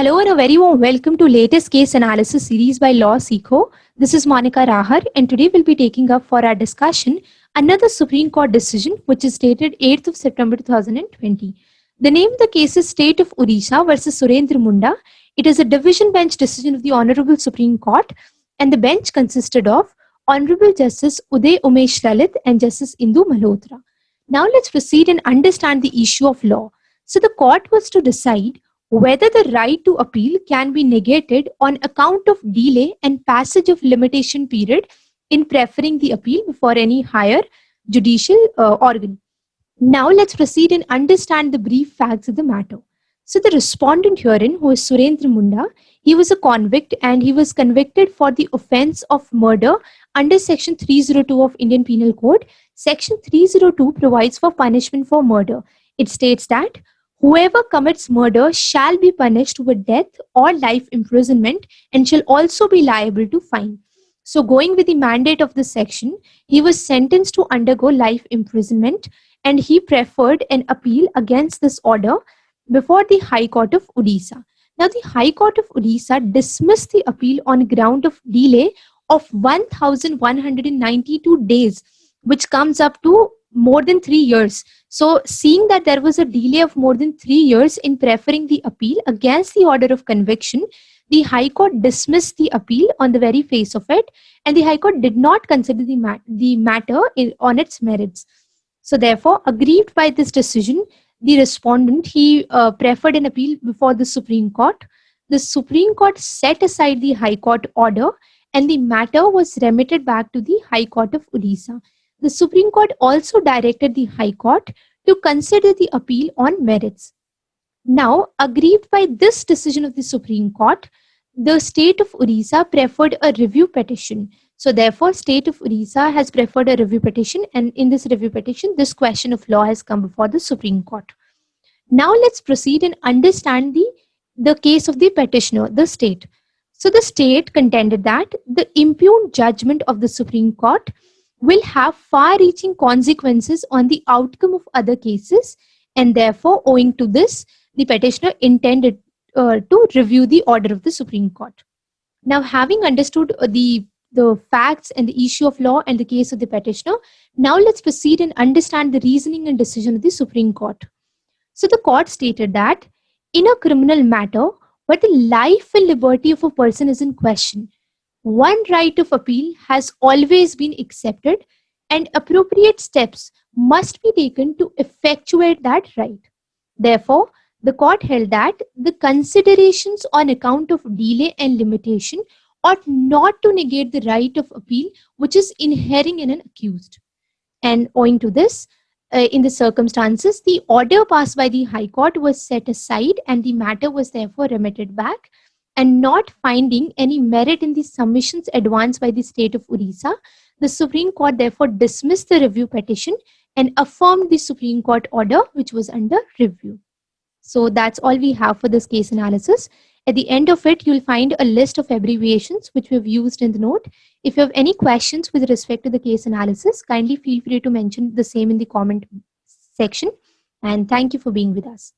Hello and a very warm welcome to latest case analysis series by Law Seekho. This is Monica Rahar and today we'll be taking up for our discussion another Supreme Court decision which is dated 8th of September 2020. The name of the case is State of Odisha versus Surendra Munda. It is a division bench decision of the Honorable Supreme Court and the bench consisted of Honorable Justice Uday Umesh Lalit and Justice Indu Malhotra. Now let's proceed and understand the issue of law. So the court was to decide whether the right to appeal can be negated on account of delay and passage of limitation period in preferring the appeal before any higher judicial organ. Now let's proceed and understand the brief facts of the matter. So the respondent herein, who is Surendra Munda, he was a convict and he was convicted for the offense of murder under Section 302 of Indian Penal Code. Section 302 provides for punishment for murder. It states that whoever commits murder shall be punished with death or life imprisonment and shall also be liable to fine. So going with the mandate of this section, he was sentenced to undergo life imprisonment and he preferred an appeal against this order before the High Court of Odisha. Now the High Court of Odisha dismissed the appeal on ground of delay of 1,192 days, which comes up to more than 3 years. So seeing that there was a delay of more than 3 years in preferring the appeal against the order of conviction, the High Court dismissed the appeal on the very face of it, and the High Court did not consider the matter on its merits. So therefore, aggrieved by this decision, the respondent, he preferred an appeal before the Supreme Court. The Supreme Court set aside the High Court order and the matter was remitted back to the High Court of Odisha. The Supreme Court also directed the High Court to consider the appeal on merits. Now, aggrieved by this decision of the Supreme Court, the state of Odisha preferred a review petition. So therefore, state of Odisha has preferred a review petition, and in this review petition, this question of law has come before the Supreme Court. Now let's proceed and understand the case of the petitioner, the state. So the state contended that the impugned judgment of the Supreme Court will have far-reaching consequences on the outcome of other cases, and therefore, owing to this, the petitioner intended to review the order of the Supreme Court. Now, having understood the facts and the issue of law and the case of the petitioner, now let's proceed and understand the reasoning and decision of the Supreme Court. So the court stated that in a criminal matter where the life and liberty of a person is in question, one right of appeal has always been accepted and appropriate steps must be taken to effectuate that right. Therefore, the court held that the considerations on account of delay and limitation ought not to negate the right of appeal which is inherent in an accused. And owing to this, in the circumstances, the order passed by the High Court was set aside and the matter was therefore remitted back. And not finding any merit in the submissions advanced by the state of Odisha, the Supreme Court therefore dismissed the review petition and affirmed the Supreme Court order which was under review. So that's all we have for this case analysis. At the end of it, you'll find a list of abbreviations which we've used in the note. If you have any questions with respect to the case analysis, kindly feel free to mention the same in the comment section. And thank you for being with us.